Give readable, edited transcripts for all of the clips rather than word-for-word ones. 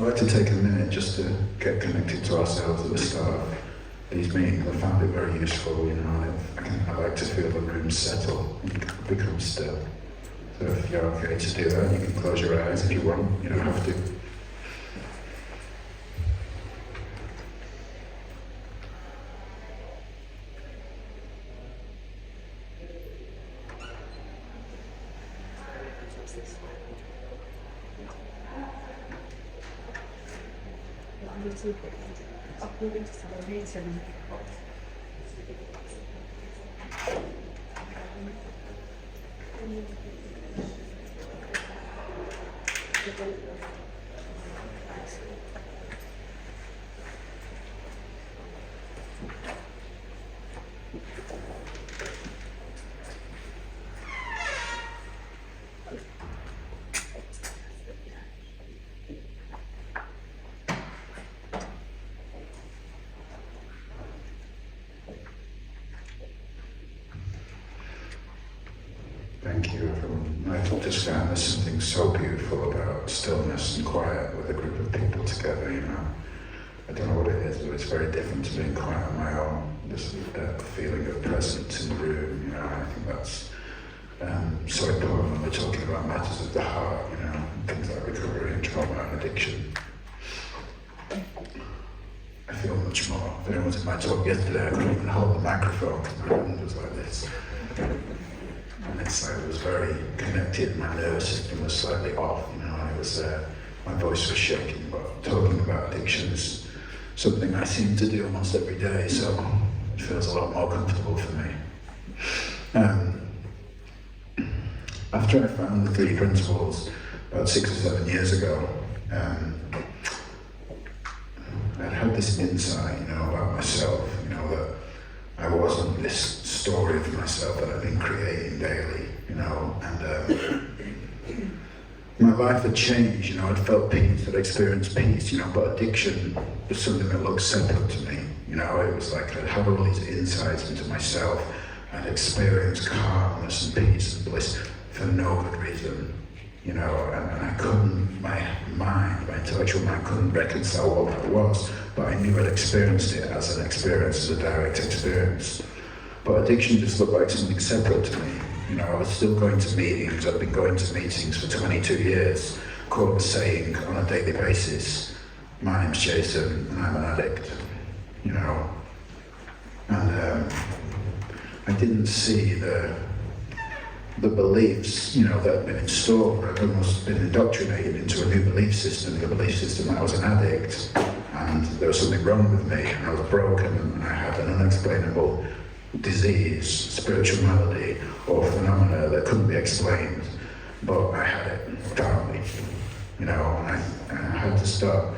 I'd like to take a minute just to get connected to ourselves at the start of these meetings. I found it very useful, you know. I like to feel the room settle and become still. So if you're okay to do that, you can close your eyes if you want. You don't have to. Thank you, everyone. I just found there's something so beautiful about stillness and quiet with a group of people together, you know. I don't know what it is, but it's very different to being quiet on my own. This feeling of presence in the room, you know. I think that's so important when we're talking about matters of the heart, you know, things like recovery and trauma and addiction. I feel much more. If anyone was in my talk yesterday, I couldn't even hold the microphone because my hand was like this. And it's like it was very connected, my nervous system was slightly off, you know, it was, my voice was shaking, but talking about addiction is something I seem to do almost every day, so it feels a lot more comfortable for me. After I found the 3 principles about 6 or 7 years ago, I'd had this insight, you know, about myself, you know, that I wasn't this story of myself that I've been creating daily, you know, and my life had changed, you know, I'd felt peace, I'd experienced peace, you know, but addiction was something that looked separate to me, you know, it was like I'd had all these insights into myself, I'd experienced calmness and peace and bliss for no good reason, you know, and I couldn't, my intellectual mind couldn't reconcile what that was, but I knew I'd experienced it as an experience, as a direct experience. But addiction just looked like something separate to me. You know, I was still going to meetings, I'd been going to meetings for 22 years, quote saying on a daily basis, my name's Jason and I'm an addict, you know. And I didn't see the beliefs, you know, that had been installed. I'd almost been indoctrinated into a new belief system, the belief system that I was an addict and there was something wrong with me and I was broken and I had an unexplainable disease, spiritual malady or phenomena that couldn't be explained, but I had it darkly, you know, and I had to stop.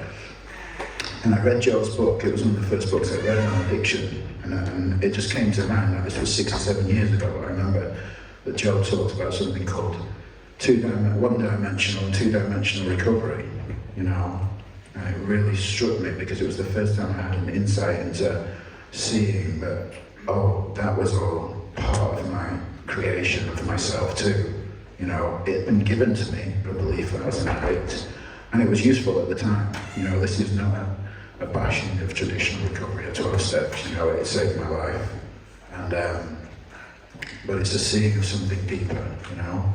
And I read Joe's book, it was one of the first books I read on addiction, and it just came to mind, like this was 6 or 7 years ago. I remember that Joe talked about something called one-dimensional and two-dimensional recovery, you know, and it really struck me because it was the first time I had an insight into seeing that, oh, that was all part of my creation of myself too, you know, it had been given to me, the belief that I was an addict, and it was useful at the time, you know, this is not a bashing of traditional recovery at 12 steps, you know, it saved my life, and but it's a seeing of something deeper, you know.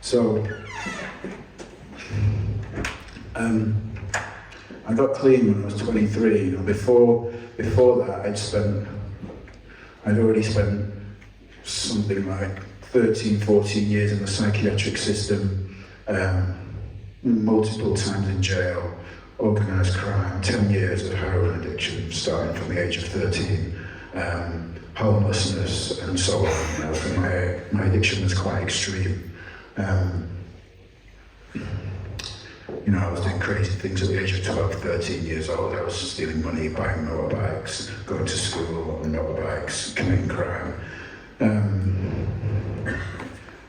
So, I got clean when I was 23, you know, before that I'd already spent something like 13, 14 years in the psychiatric system, multiple times in jail, organised crime, 10 years of heroin addiction, starting from the age of 13, homelessness and so on, you know, so my addiction was quite extreme. You know, I was doing crazy things at the age of 12, 13 years old. I was stealing money, buying motorbikes, going to school on motorbikes, committing crime.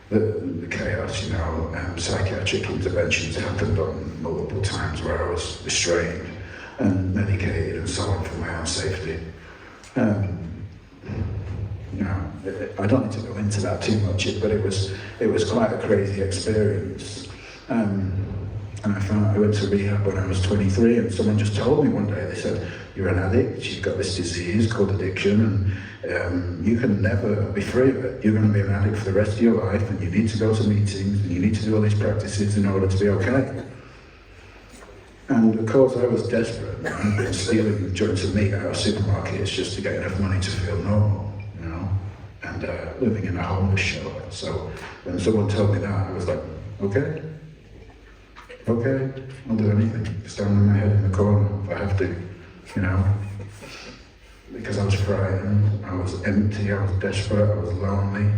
The chaos, you know, psychiatric interventions happened on multiple times where I was restrained and medicated and so on for my own safety. You know, I don't need to go into that too much, but it was quite a crazy experience. And I went to rehab when I was 23, and someone just told me one day, they said, you're an addict, you've got this disease called addiction, and you can never be free of it. You're going to be an addict for the rest of your life, and you need to go to meetings, and you need to do all these practices in order to be okay. And of course I was desperate. I'd been stealing joints of meat out of supermarkets just to get enough money to feel normal, you know, and living in a homeless shelter. So when someone told me that, I was like, okay, I'll do anything. Stand with my head in the corner if I have to, you know. Because I was frightened, I was empty, I was desperate, I was lonely,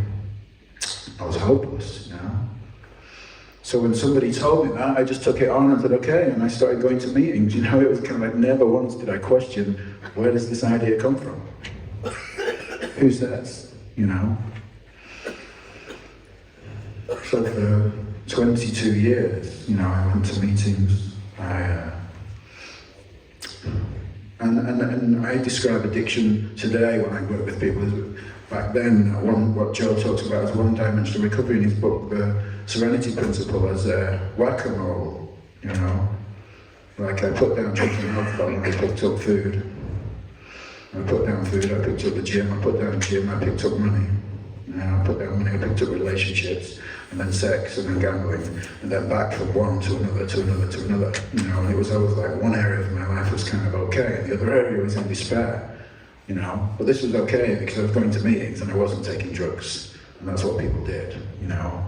I was hopeless, you know. So when somebody told me that, I just took it on and said, okay, and I started going to meetings. You know, it was kind of like never once did I question, where does this idea come from? Who says, you know? So for 22 years, you know, I went to meetings, and I describe addiction today when I work with people as, back then, what Joe talks about as one-dimensional recovery in his book, the Serenity Principle, as whack-a-mole, you know. Like I put down drinking alcohol and I picked up food. I put down food, I picked up the gym, I put down gym, I picked up money. You know, I put down money, I picked up relationships, and then sex, and then gambling, and then back from one to another, to another, to another. You know, and it was always like one area of my life was kind of okay, and the other area was in despair. You know, but this was okay because I was going to meetings and I wasn't taking drugs, and that's what people did, you know.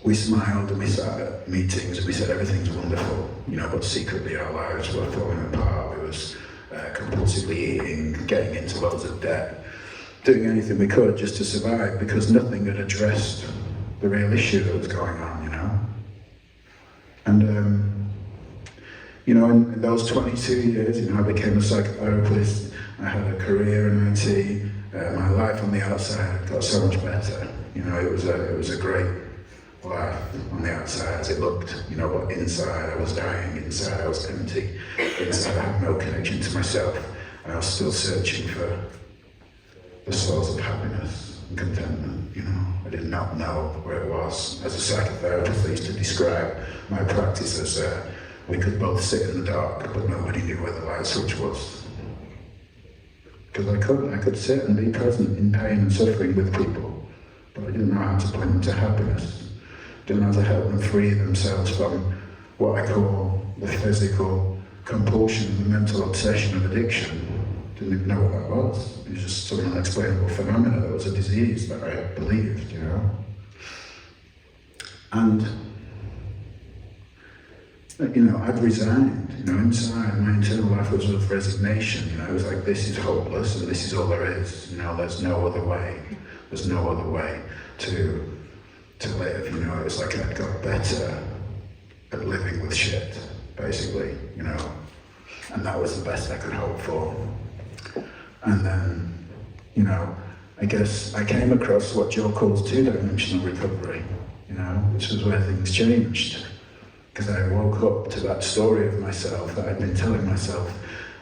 We smiled and we sat at meetings and we said everything's wonderful, you know, but secretly our lives were falling apart. We was compulsively eating, getting into loads of debt, doing anything we could just to survive because nothing had addressed the real issue that was going on, you know. And you know, in those 22 years, you know, I became a psychotherapist. I had a career in IT. My life on the outside got so much better. You know, it was a great life on the outside as it looked. You know, but inside I was dying. Inside I was empty. Inside I had no connection to myself. I was still searching for the source of happiness and contentment. You know, I did not know where it was. As a psychotherapist, I used to describe my practice as we could both sit in the dark, but nobody knew where the light switch was. Because I could sit and be present in pain and suffering with people, but I didn't know how to point them to happiness. Didn't know how to help them free themselves from what I call the physical compulsion, the mental obsession of addiction. Didn't even know what that was. It was just some unexplainable phenomena that was a disease that I believed, you know. And you know, I'd resigned, you know, inside my internal life was of resignation, you know, it was like, this is hopeless and this is all there is, you know, there's no other way to live, you know, it was like I got better at living with shit, basically, you know, and that was the best I could hope for. And then, you know, I guess I came across what Joe calls two-dimensional recovery, you know, which was where things changed. Because I woke up to that story of myself that I'd been telling myself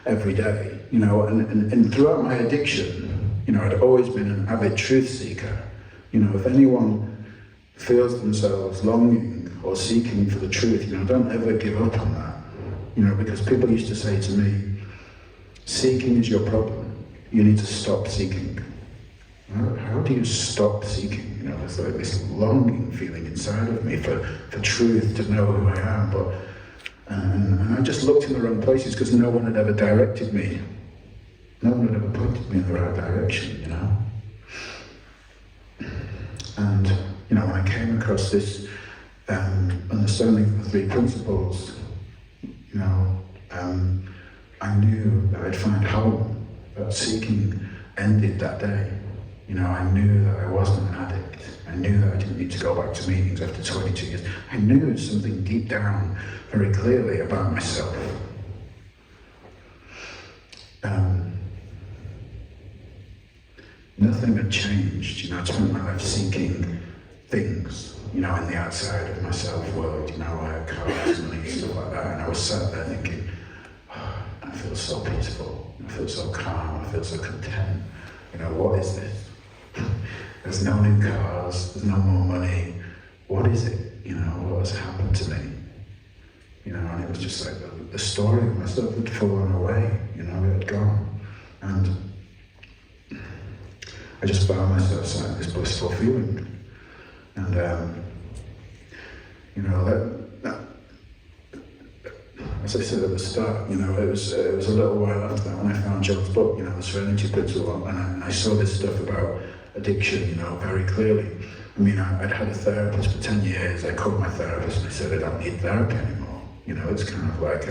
every day, you know, and throughout my addiction, you know, I'd always been an avid truth seeker. You know, if anyone feels themselves longing or seeking for the truth, you know, don't ever give up on that. You know, because people used to say to me, seeking is your problem, you need to stop seeking. How do you stop seeking? You know, there's like this longing feeling inside of me for truth, to know who I am, but and I just looked in the wrong places because no one had ever directed me. No one had ever pointed me in the right direction, you know. And you know, when I came across this understanding of the three principles, you know, I knew that I'd find home, that seeking ended that day. You know, I knew that I wasn't an addict. I knew that I didn't need to go back to meetings after 22 years. I knew something deep down very clearly about myself. Nothing had changed. You know, I'd spent my life seeking things, you know, in the outside of myself world. You know, I had cars, money, stuff like that, and I was sat there thinking, oh, I feel so peaceful. I feel so calm. I feel so content. You know, what is this? There's no new cars, there's no more money. What is it? You know, what has happened to me? you know, and it was just like the story of myself had fallen away, you know, it had gone. And I just found myself saying this blissful feeling. And, you know, that, as I said at the start, you know, it was a little while after that when I found John's book, you know, The Serenity Principle, and I saw this stuff about addiction, you know, very clearly. I mean, I'd had a therapist for 10 years. I called my therapist and I said, I don't need therapy anymore. You know, it's kind of like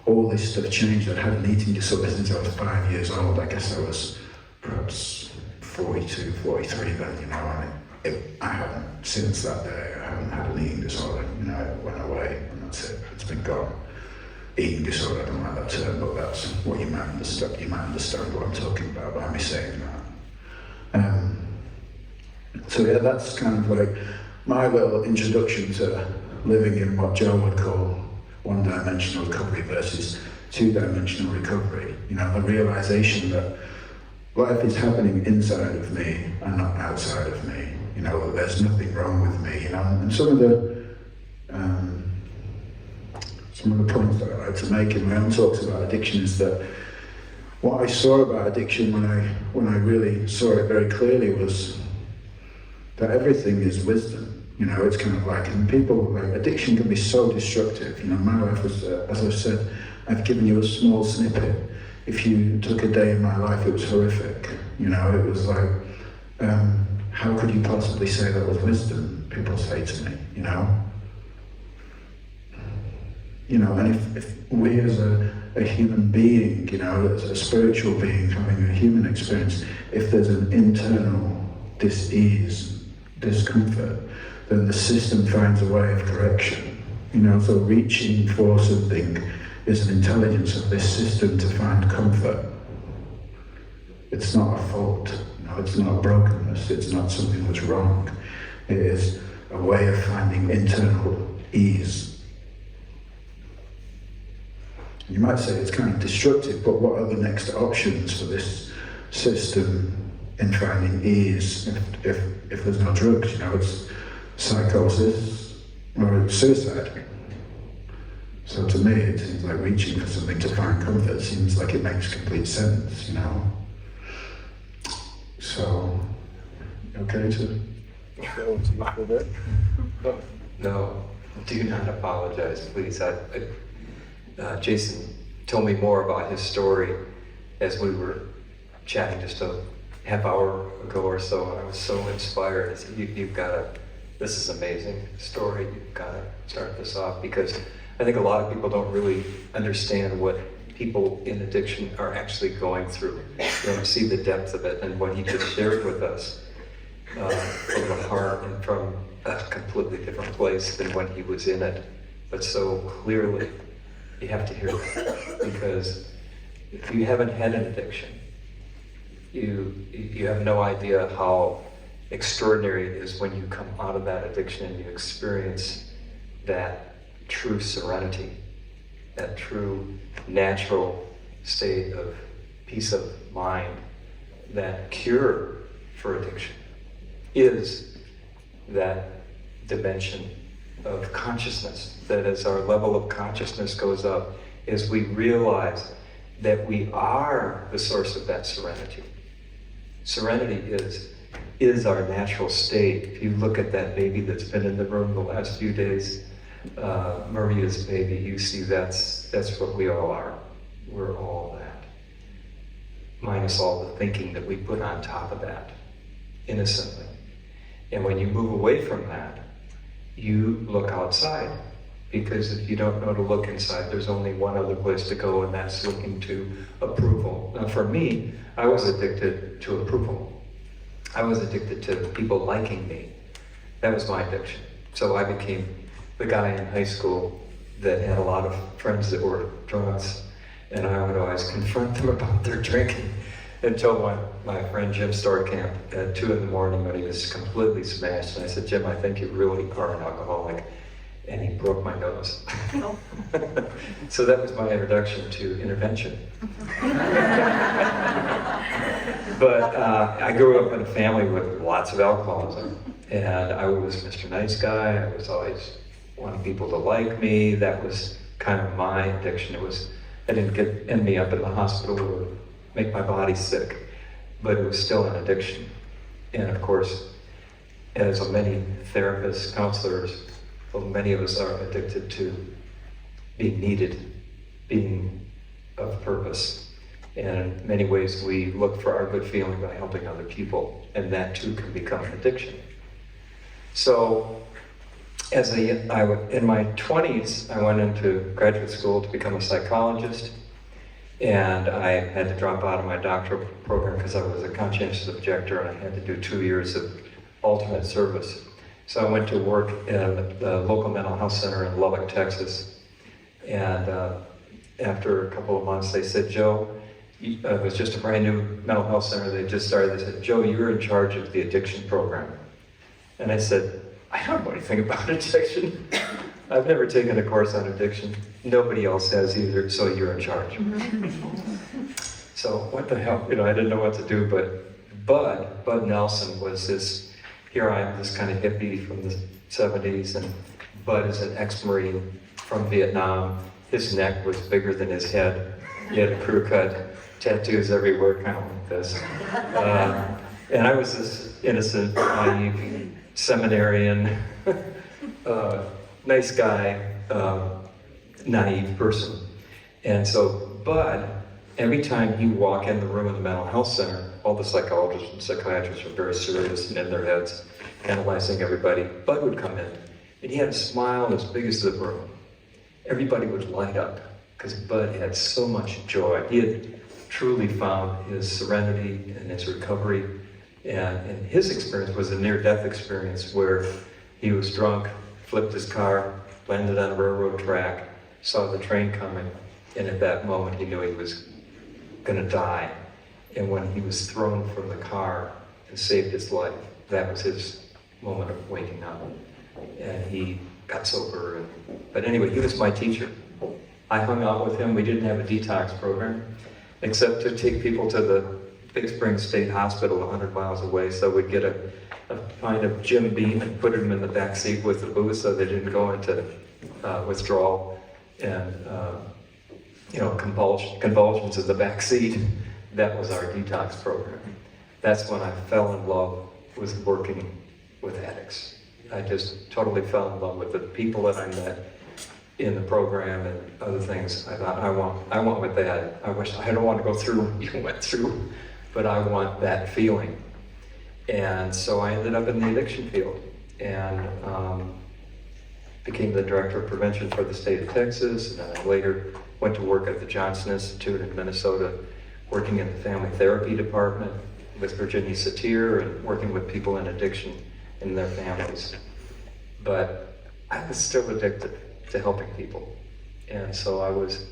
all this stuff changed. I'd had an eating disorder since I was 5 years old. I guess I was perhaps 42, 43 then, you know, and I haven't, since that day, I haven't had an eating disorder. You know, it went away and that's it. It's been gone. Eating disorder, I don't like that term, but that's what you might understand. You might understand what I'm talking about by me saying that. So yeah, that's kind of like my little introduction to living in what Joe would call one-dimensional recovery versus two-dimensional recovery. You know, the realization that life is happening inside of me and not outside of me. You know, that there's nothing wrong with me. You know, and some of the points that I like to make in my own talks about addiction is that what I saw about addiction when I really saw it very clearly was that everything is wisdom. You know, it's kind of like, and people, like, addiction can be so destructive. You know, my life was, as I've said, I've given you a small snippet. If you took a day in my life, it was horrific. You know, it was like, how could you possibly say that was wisdom? People say to me, you know. You know, and if we as a human being, you know, as a spiritual being having a human experience, if there's an internal dis-ease, discomfort, then the system finds a way of correction. You know, so reaching for something is an intelligence of this system to find comfort. It's not a fault, you know, it's not brokenness, it's not something that's wrong. It is a way of finding internal ease. You might say it's kind of destructive, but what are the next options for this system in finding ease if there's no drugs? You know, it's psychosis or it's suicide. So to me, it seems like reaching for something to find comfort seems like it makes complete sense, you know. So, okay to go into you for a bit? No, do not apologize, please. Jason told me more about his story as we were chatting just a half hour ago or so. I was so inspired. I said, you've got to, this is an amazing story. You've got to start this off, because I think a lot of people don't really understand what people in addiction are actually going through. They don't see the depth of it, and what he just shared with us from the heart and from a completely different place than when he was in it, but so clearly. You have to hear that, because if you haven't had an addiction, you have no idea how extraordinary it is when you come out of that addiction and you experience that true serenity, that true natural state of peace of mind. That cure for addiction is that dimension of consciousness, that as our level of consciousness goes up, as we realize that we are the source of that serenity. Serenity is our natural state. If you look at that baby that's been in the room the last few days, Maria's baby, you see that's what we all are. We're all that. Minus all the thinking that we put on top of that, innocently. And when you move away from that, you look outside, because if you don't know to look inside, there's only one other place to go, and that's looking to approval. Now for me, I was addicted to approval. I was addicted to people liking me. That was my addiction. So I became the guy in high school that had a lot of friends that were drunks, and I would always confront them about their drinking until my friend Jim Storkamp at 2 in the morning when he was completely smashed. And I said, Jim, I think you really are an alcoholic. And he broke my nose. Oh. So that was my introduction to intervention. But I grew up in a family with lots of alcoholism. And I was Mr. Nice Guy. I was always wanting people to like me. That was kind of my addiction. I didn't end me up in the hospital or make my body sick, but it was still an addiction. And of course, as many therapists, counselors, well, many of us are addicted to being needed, being of purpose. And in many ways, we look for our good feeling by helping other people, and that too can become an addiction. So, in my 20s, I went into graduate school to become a psychologist, and I had to drop out of my doctoral program because I was a conscientious objector and I had to do 2 years of alternate service. So I went to work in the local mental health center in Lubbock, Texas, and after a couple of months, they said, Joe, it was just a brand new mental health center they just started. They said, Joe, you're in charge of the addiction program. And I said, I don't know anything about addiction. I've never taken a course on addiction. Nobody else has either, so you're in charge. So what the hell, I didn't know what to do, but Bud Nelson was this, here I am, this kind of hippie from the 70s, and Bud is an ex-Marine from Vietnam. His neck was bigger than his head. He had a crew cut, tattoos everywhere, kind of like this. And I was this innocent, naive seminarian, nice guy, naive person. And so Bud, every time he walk in the room in the mental health center, all the psychologists and psychiatrists are very serious and in their heads, analyzing everybody. Bud would come in, and he had a smile as big as the room. Everybody would light up, because Bud had so much joy. He had truly found his serenity and his recovery. And his experience was a near-death experience where he was drunk, flipped his car, landed on a railroad track, saw the train coming, and at that moment he knew he was going to die. And when he was thrown from the car and saved his life, that was his moment of waking up. And he got sober. But anyway, he was my teacher. I hung out with him. We didn't have a detox program, except to take people to the Big Spring State Hospital 100 miles away, so we'd get a pint of Jim Beam and put them in the back seat with the booze so they didn't go into withdrawal and convulsions in the back seat. That was our detox program. That's when I fell in love with working with addicts. I just totally fell in love with the people that I met in the program and other things. I thought, I want what they had. I don't want to go through what you went through, but I want that feeling. And so I ended up in the addiction field and became the director of prevention for the state of Texas. And I later went to work at the Johnson Institute in Minnesota, working in the family therapy department with Virginia Satir and working with people in addiction and their families. But I was still addicted to helping people. And so I was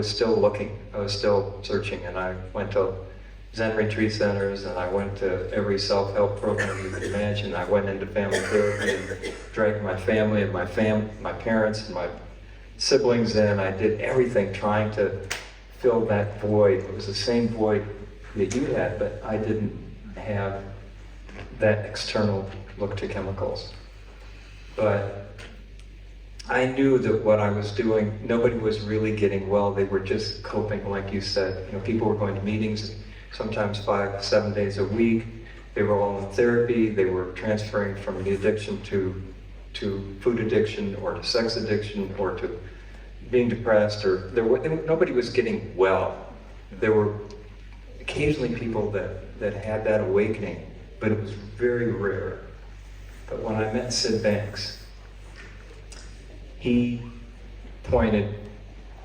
still looking, I was still searching, and I went to Zen retreat centers, and I went to every self-help program you could imagine. I went into family therapy and dragged my family and my parents and my siblings in. I did everything trying to fill that void. It was the same void that you had, but I didn't have that external look to chemicals. But I knew that what I was doing, nobody was really getting well. They were just coping, like you said. People were going to meetings, sometimes 5 to 7 days a week. They were all in therapy. They were transferring from the addiction to food addiction or to sex addiction or to being depressed. Nobody was getting well. There were occasionally people that had that awakening, but it was very rare. But when I met Sid Banks, he pointed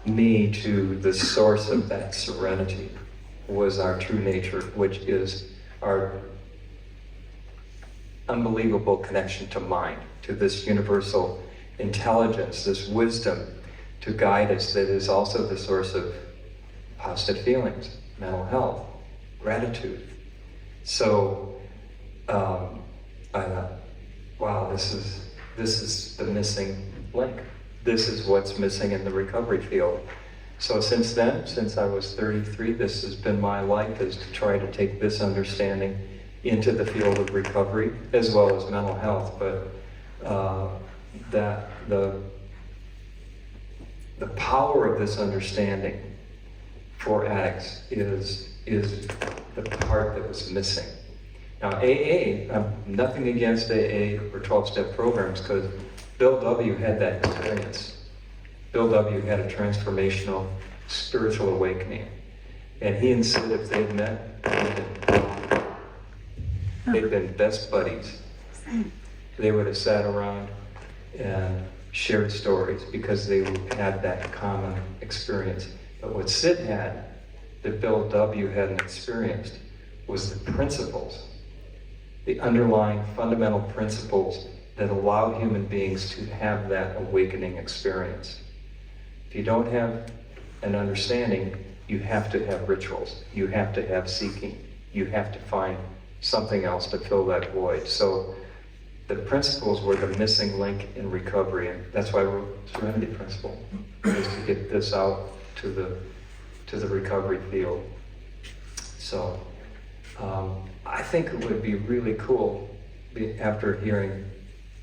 me to the source of that serenity was our true nature, which is our unbelievable connection to mind, to this universal intelligence, this wisdom to guide us that is also the source of positive feelings, mental health, gratitude. So I thought, wow, this is the missing link. This is what's missing in the recovery field. So since then, since I was 33, this has been my life, is to try to take this understanding into the field of recovery as well as mental health. But that the power of this understanding for addicts is the part that was missing. Now AA, nothing against AA or 12-step programs, because Bill W. had that experience. Bill W. had a transformational spiritual awakening. And he and Sid, if they'd met, they'd been best buddies. They would have sat around and shared stories because they had that common experience. But what Sid had, that Bill W. hadn't experienced, was the principles, the underlying fundamental principles that allow human beings to have that awakening experience. If you don't have an understanding, you have to have rituals, you have to have seeking, you have to find something else to fill that void. So the principles were the missing link in recovery, and that's why I wrote Serenity Principle, is to get this out to the recovery field. So I think it would be really cool, after hearing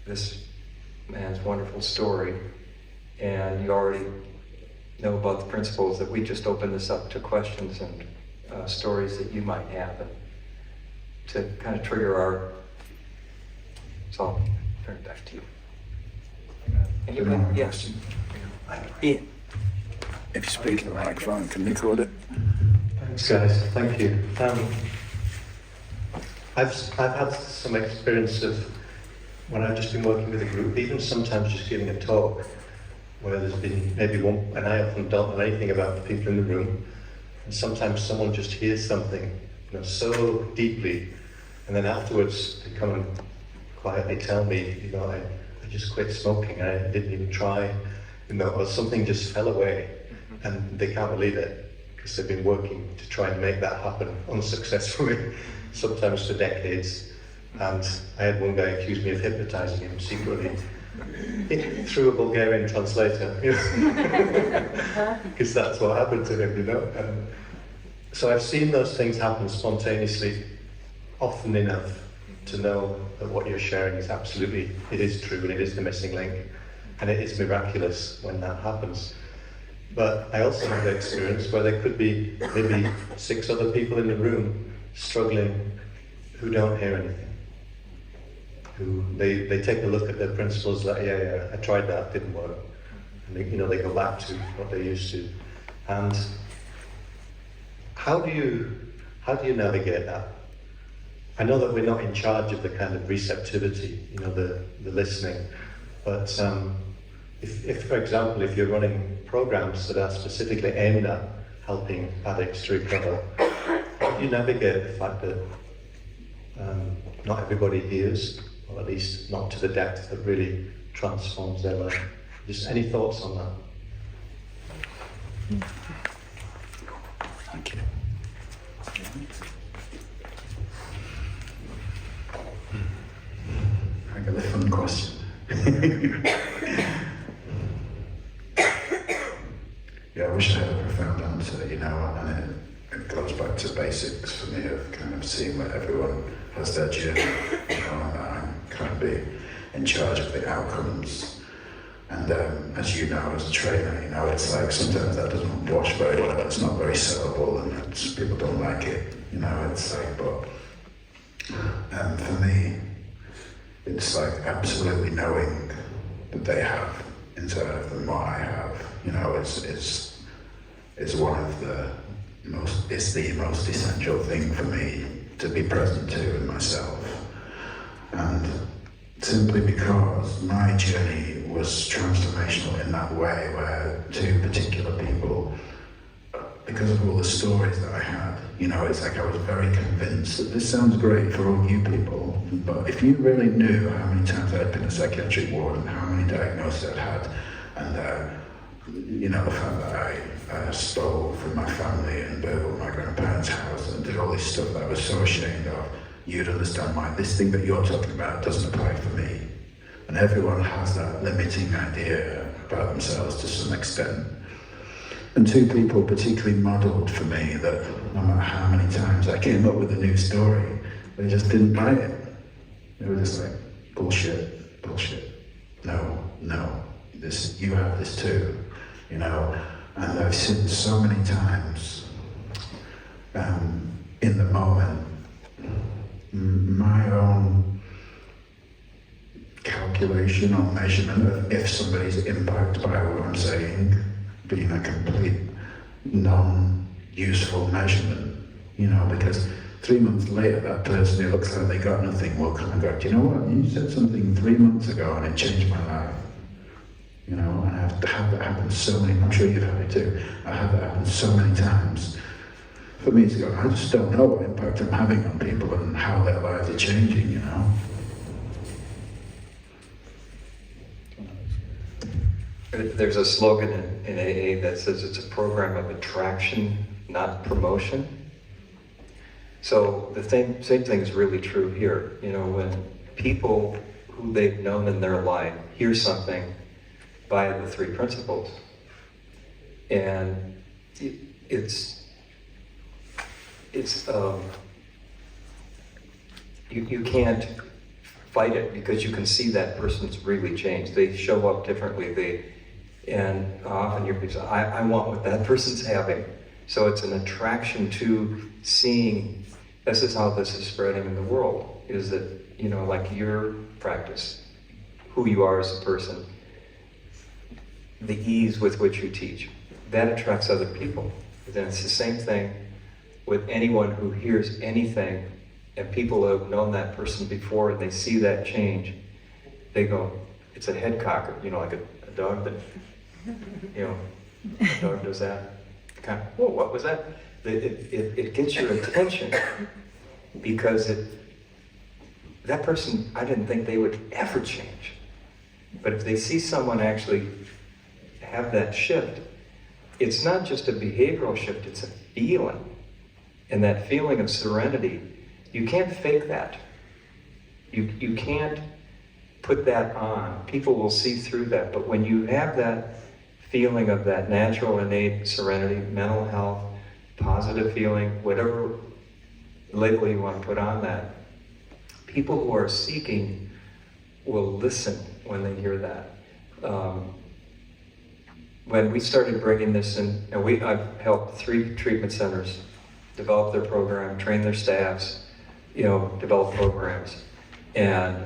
this man's wonderful story, and you already know about the principles, that we just open this up to questions and stories that you might have, and to kind of trigger our. So I'll turn it back to you. Anybody? Yes. Ian. If you speak in the microphone, can you record it? Thanks, guys. Thank you. I've had some experience of when I've just been working with a group, even sometimes just giving a talk, where there's been maybe one, and I often don't know anything about the people in the room, and sometimes someone just hears something, so deeply, and then afterwards they come and quietly tell me, I just quit smoking, I didn't even try, or something just fell away, and they can't believe it, because they've been working to try and make that happen unsuccessfully, sometimes for decades. And I had one guy accuse me of hypnotizing him secretly through a Bulgarian translator, because that's what happened to him, And so I've seen those things happen spontaneously, often enough to know that what you're sharing is absolutely, it is true, and it is the missing link, and it is miraculous when that happens. But I also have the experience where there could be maybe 6 other people in the room struggling who don't hear anything. Who they take a look at their principles, like, yeah, I tried that, didn't work. And they go back to what they used to. And how do you navigate that? I know that we're not in charge of the kind of receptivity, the listening, but if, for example, if you're running programs that are specifically aimed at helping addicts to recover, how do you navigate the fact that not everybody hears, or at least not to the depth that really transforms their life? Just any thoughts on that? Thank you. I got a fun question. Yeah, I wish I had a profound answer, and it goes back to basics for me of kind of seeing that everyone has their journey, and that I'm kind of be in charge of the outcomes. And as you know, as a trainer, it's like sometimes that doesn't wash very well, it's not very sellable, and people don't like it, it's like, but for me, it's like absolutely knowing that they have inside of them what I have, is one of the most, it's the most essential thing for me to be present to in myself. And simply because my journey was transformational in that way, where 2 particular people, because of all the stories that I had, it's like I was very convinced that this sounds great for all you people, but if you really knew how many times I'd been in a psychiatric ward and how many diagnoses I'd had, and the fact that I stole from my family and burgled my grandparents' house and did all this stuff that I was so ashamed of, you'd understand why this thing that you're talking about doesn't apply for me. And everyone has that limiting idea about themselves to some extent. And 2 people particularly modelled for me that no matter how many times I came up with a new story, they just didn't buy it. They were just like, bullshit, no. no, this, you have this too, you know. And I've seen so many times in the moment, my own calculation or measurement of if somebody's impacted by what I'm saying being a complete non-useful measurement, you know, because 3 months later that person who looks like they got nothing will come and go, do you know what, you said something 3 months ago and it changed my life. You know, and I've had that happen so many, I'm sure you've had it too, I had that happen so many times. For me to go, I just don't know what impact I'm having on people and how their lives are changing, you know. There's a slogan in AA that says it's a program of attraction, not promotion. So the same thing is really true here. You know, when people who they've known in their life hear something by the three principles, and you can't fight it because you can see that person's really changed. They show up differently. And often you're people say, I want what that person's having. So it's an attraction to seeing, this is how this is spreading in the world, is that, you know, like your practice, who you are as a person, the ease with which you teach, that attracts other people. Then it's the same thing with anyone who hears anything, and people who have known that person before and they see that change, they go, it's a head cocker, you know, like a dog that, you know, a dog does that. Kind of, whoa, what was that? It gets your attention because that person, I didn't think they would ever change. But if they see someone actually have that shift, it's not just a behavioral shift, it's a feeling. And that feeling of serenity, you can't fake that. You can't put that on. People will see through that. But when you have that feeling of that natural, innate serenity, mental health, positive feeling, whatever label you want to put on that, people who are seeking will listen when they hear that. When we started bringing this in, and I've helped 3 treatment centers develop their program, train their staffs, you know, develop programs, and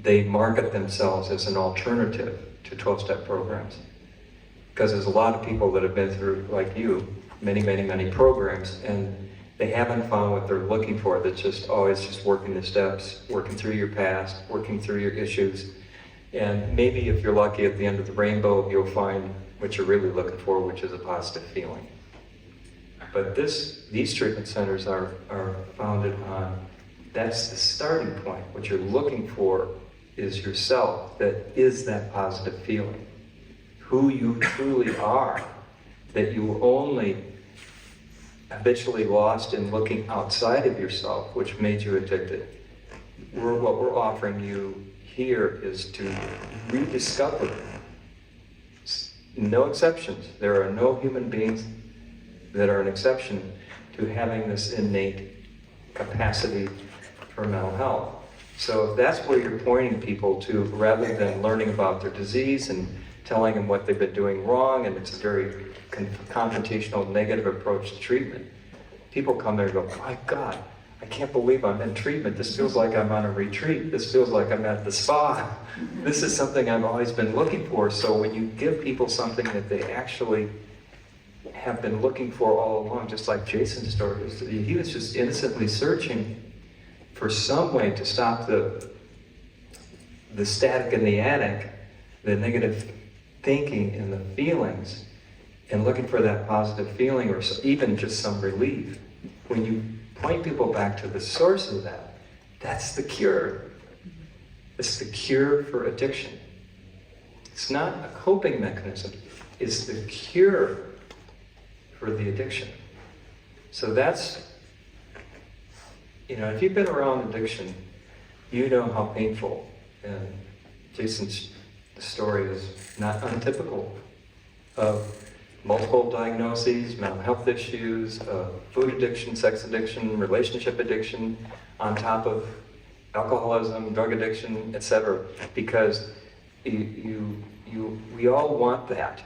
they market themselves as an alternative to 12-step programs. Because there's a lot of people that have been through, like you, many programs, and they haven't found what they're looking for. That's just always just working the steps, working through your past, working through your issues. And maybe if you're lucky at the end of the rainbow, you'll find what you're really looking for, which is a positive feeling. But these treatment centers are founded on, that's the starting point. What you're looking for is yourself, that is that positive feeling. Who you truly are, that you were only habitually lost in looking outside of yourself, which made you addicted. What we're offering you here is to rediscover, no exceptions. There are no human beings that are an exception to having this innate capacity for mental health. So if that's where you're pointing people to, rather than learning about their disease and telling them what they've been doing wrong, and it's a very confrontational, negative approach to treatment. People come there and go, my God, I can't believe I'm in treatment. This feels like I'm on a retreat. This feels like I'm at the spa. This is something I've always been looking for. So when you give people something that they actually have been looking for all along, just like Jason's story, he was just innocently searching for some way to stop the static in the attic, the negative thinking and the feelings, and looking for that positive feeling or even just some relief. When you point people back to the source of that, that's the cure. It's the cure for addiction. It's not a coping mechanism. It's the cure for the addiction. So that's, you know, if you've been around addiction, you know how painful, and Jason's story is not untypical of multiple diagnoses, mental health issues, food addiction, sex addiction, relationship addiction, on top of alcoholism, drug addiction, etc. Because we all want that,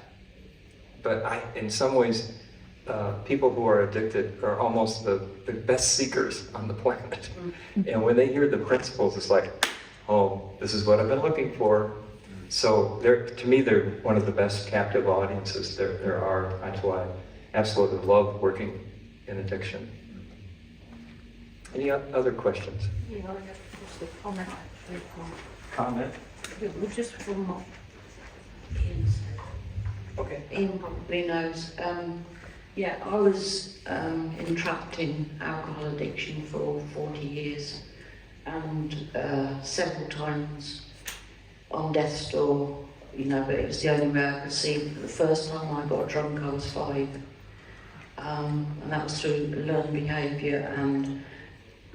but in some ways, people who are addicted are almost the best seekers on the planet. And when they hear the principles, it's like, oh, this is what I've been looking for. So to me, they're one of the best captive audiences there are. That's why I absolutely love working in addiction. Any other questions? Yeah, I have just a comment. Comment? Just from what Ian said. Okay. Ian probably knows. Yeah, I was entrapped in alcohol addiction for 40 years and several times on death's door, you know, but it was the only way I could see. The first time I got drunk, I was 5. And that was through learned behaviour and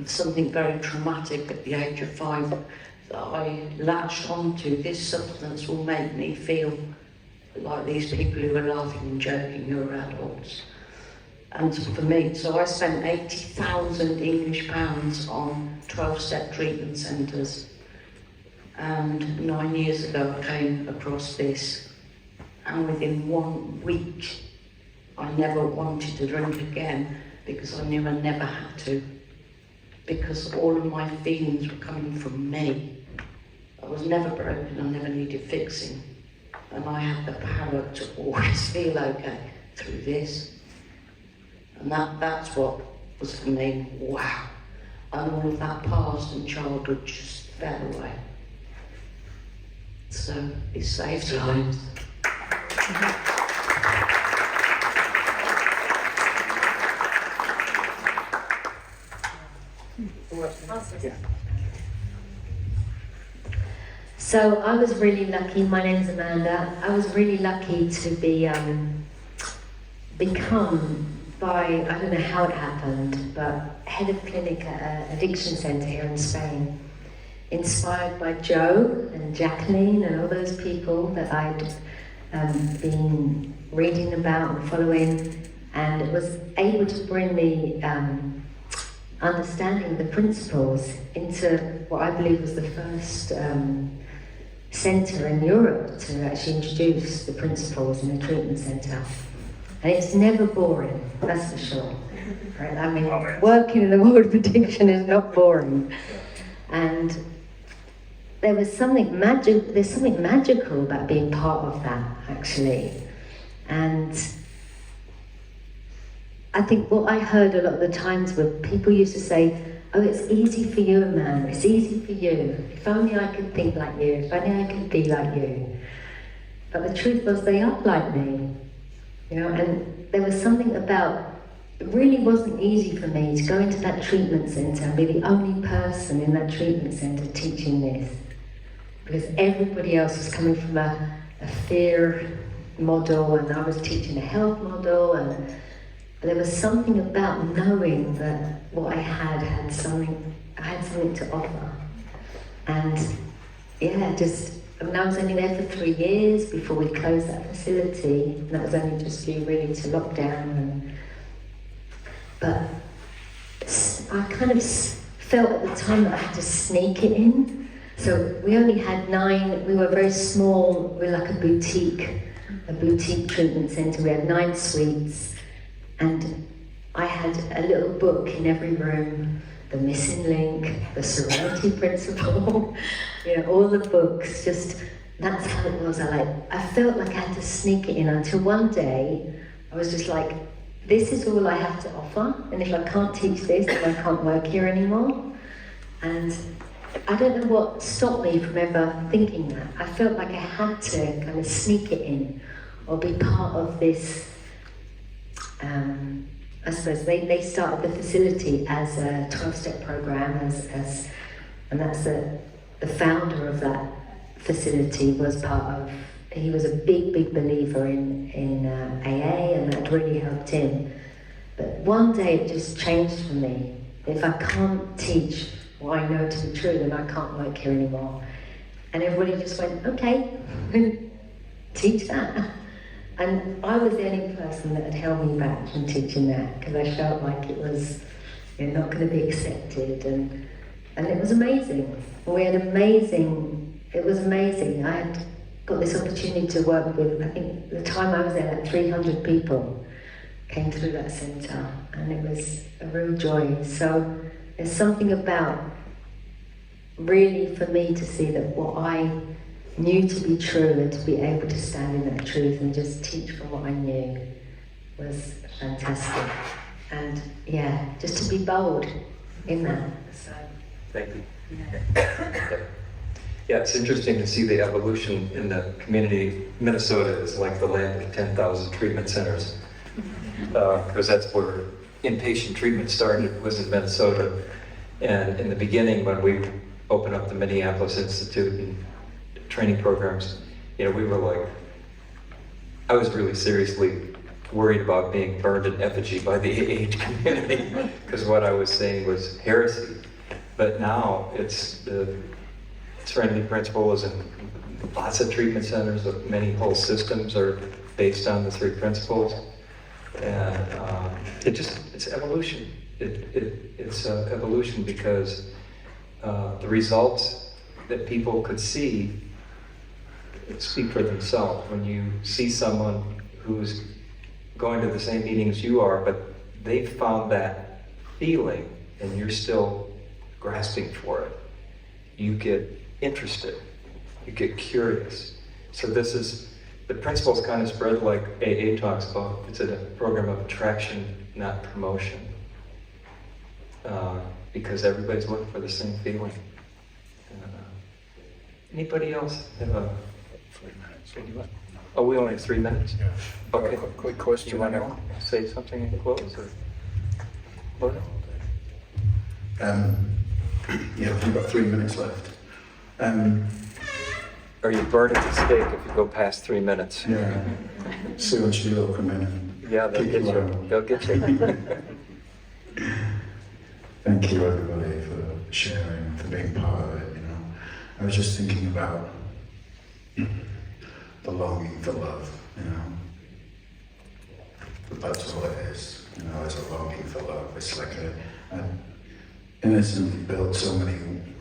something very traumatic at the age of 5 that I latched onto. This substance will make me feel like these people who are laughing and joking who are adults. And for me, so I spent 80,000 English pounds on 12-step treatment centres. And 9 years ago I came across this, and within 1 week I never wanted to drink again because I knew I never had to. Because all of my feelings were coming from me. I was never broken, I never needed fixing. And I had the power to always feel okay through this. And that's what was for me, wow. And all of that past and childhood just fell away. So it saved lives. So I was really lucky. My name's Amanda. I was really lucky to be become by, I don't know how it happened, but head of clinic at an addiction centre here in Spain. Inspired by Joe and Jacqueline and all those people that I'd been reading about and following, and it was able to bring me understanding the principles into what I believe was the first centre in Europe to actually introduce the principles in a treatment centre. And it's never boring, that's for sure. Right? I mean, working in the world of addiction is not boring. And there's something magical about being part of that, actually. And I think what I heard a lot of the times were people used to say, oh, it's easy for you, man, it's easy for you. If only I could think like you, if only I could be like you. But the truth was they are like me, you know, and there was something about, it really wasn't easy for me to go into that treatment centre and be the only person in that treatment centre teaching this. Because everybody else was coming from a fear model, and I was teaching a health model, and there was something about knowing that what I had something to offer. And yeah, I was only there for 3 years before we closed that facility, and that was only just due really to lockdown. But I kind of felt at the time that I had to sneak it in. So we only had 9, we were very small, we were like a boutique treatment centre. We had 9 suites, and I had a little book in every room, the missing link, the serenity principle, you know, all the books, just, that's how it was. I felt like I had to sneak it in until one day, I was just like, this is all I have to offer, and if I can't teach this, then I can't work here anymore. And I don't know what stopped me from ever thinking that. I felt like I had to kind of sneak it in, or be part of this. I suppose they started the facility as a 12-step program, and that's the founder of that facility was part of. He was a big believer in AA, and that really helped him. But one day it just changed for me. If I can't teach what I know to be true, then I can't work here anymore. And everybody just went, okay, teach that. And I was the only person that had held me back from teaching that, because I felt like it was, you know, not going to be accepted, and it was amazing. We had amazing it was amazing. I had got this opportunity to work with, I think the time I was there, like 300 people came through that centre, and it was a real joy. So there's something about really for me to see that what I knew to be true and to be able to stand in that truth and just teach from what I knew was fantastic. And yeah, just to be bold in that. So, Thank you. yeah. Yeah, it's interesting to see the evolution in the community. Minnesota is like the land of 10,000 treatment centers, because that's where inpatient treatment started, was in Minnesota. And in the beginning, when we opened up the Minneapolis Institute and training programs, we were like, I was really seriously worried about being burned in effigy by the AH community, because what I was saying was heresy. But now it's friendly principles, and lots of treatment centers, many whole systems are based on the three principles. And it's evolution. It's evolution because the results that people could see speak for themselves. When you see someone who's going to the same meetings you are, but they've found that feeling and you're still grasping for it, you get interested, you get curious. So the principles kind of spread like AA talks about. It's a program of attraction, not promotion. Because everybody's looking for the same feeling. Anybody else have a... 3 minutes. Oh, we only have 3 minutes? Yeah. Okay. Quick question. You want to say something in close? Or... What? Yeah, we've got 3 minutes left. Are you burning the stake if you go past 3 minutes? Yeah. Sue and Sheila will come in and Yeah, they'll kick get you you. out. They'll get you. Thank you, everybody, for sharing, for being part of it. I was just thinking about the longing for love. But that's all it is. It's a longing for love. It's like I innocently built so many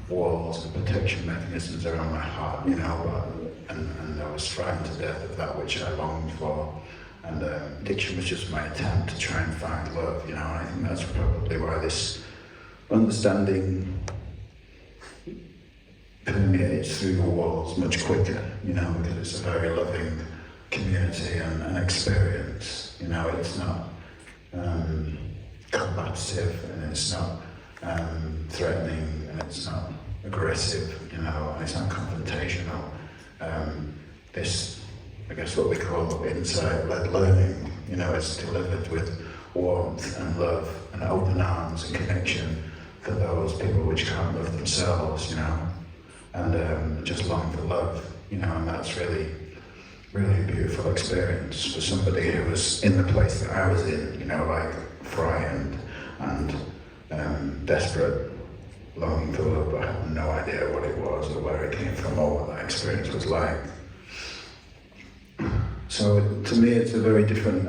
walls and protection mechanisms around my heart. And I was frightened to death of that which I longed for. And addiction was just my attempt to try and find love. And I think that's probably why this understanding permeates through the walls much quicker, because it's a very loving community and experience. It's not combative, and it's not threatening, and it's not aggressive, and it's not confrontational. This, I guess what we call insight-led learning, is delivered with warmth and love and open arms and connection for those people which can't love themselves, and just long for love, and that's really, really a beautiful experience for somebody who was in the place that I was in, like frightened and desperate, longing for love, but I had no idea what it was or where it came from or what that experience was like. So to me, it's a very different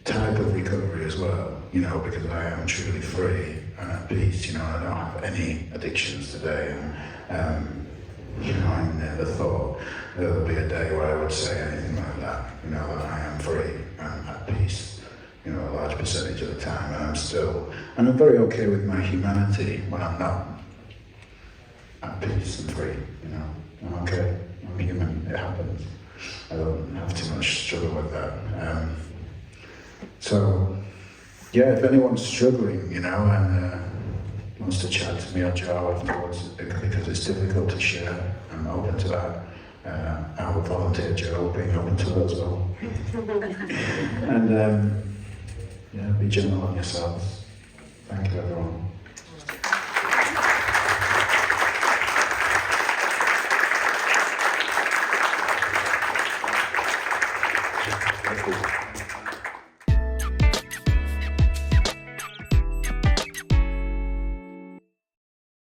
type of recovery as well, because I am truly free and at peace. I don't have any addictions today, and I never thought there would be a day where I would say anything like that. That I am free and at peace. A large percentage of the time, and I'm very okay with my humanity when I'm not at peace and free. I'm okay. I'm human. It happens. I don't have too much struggle with that. So, yeah, if anyone's struggling, and wants to chat to me or Joe afterwards, because it's difficult to share, I'm open to that. I would volunteer Joe being open to it as well. And yeah, be gentle on yourselves. Thank you, everyone. Thank you.